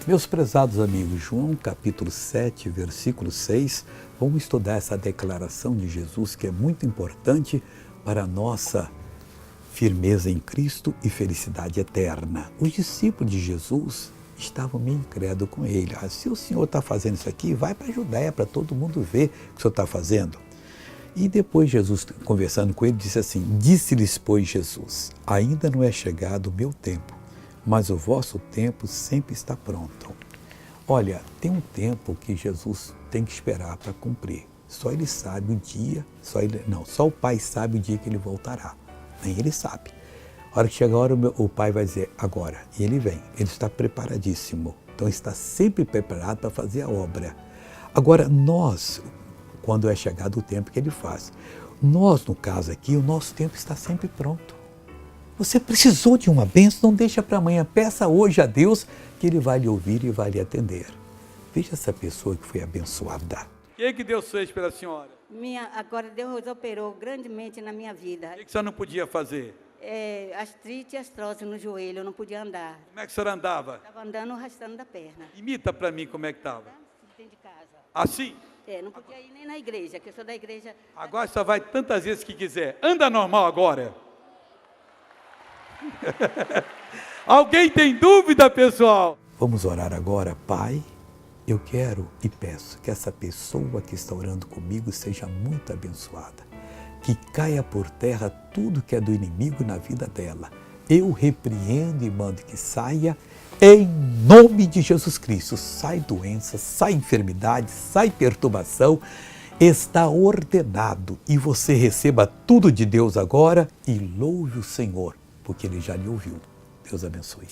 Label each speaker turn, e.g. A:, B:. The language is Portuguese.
A: Meus prezados amigos, João capítulo 7, versículo 6, vamos estudar essa declaração de Jesus que é muito importante para a nossa firmeza em Cristo e felicidade eterna. Os discípulos de Jesus estavam meio incrédulos com ele. Se o Senhor está fazendo isso aqui, vai para a Judéia, para todo mundo ver o que o Senhor está fazendo. E depois Jesus, conversando com ele, disse assim, disse-lhes, pois, Jesus, ainda não é chegado o meu tempo, mas o vosso tempo sempre está pronto. Olha, tem um tempo que Jesus tem que esperar para cumprir. Só ele sabe o dia, só o Pai sabe o dia que ele voltará. Nem ele sabe. A hora que chegar a hora, o Pai vai dizer, agora. E ele vem, ele está preparadíssimo. Então está sempre preparado para fazer a obra. Agora nós, quando é chegado o tempo que ele faz, nós, no caso aqui, o nosso tempo está sempre pronto. Você precisou de uma bênção, não deixa para amanhã. Peça hoje a Deus que Ele vai lhe ouvir e vai lhe atender. Veja essa pessoa que foi abençoada.
B: O que Deus fez pela senhora?
C: Agora Deus operou grandemente na minha vida.
B: O que você não podia fazer?
C: Artrite e artrose no joelho, eu não podia andar.
B: Como é que a senhora andava?
C: Estava andando arrastando da perna.
B: Imita para mim como é que estava.
C: Dentro de casa.
B: Assim?
C: Não podia ir nem na igreja, que eu sou da igreja.
B: Agora só vai tantas vezes que quiser. Anda normal agora. Alguém tem dúvida, pessoal?
A: Vamos orar agora, Pai. Eu quero e peço que essa pessoa que está orando comigo seja muito abençoada. Que caia por terra tudo que é do inimigo na vida dela. Eu repreendo e mando que saia em nome de Jesus Cristo. Sai doença, sai enfermidade, sai perturbação. Está ordenado e você receba tudo de Deus agora e louve o Senhor, porque Ele já lhe ouviu. Deus abençoe.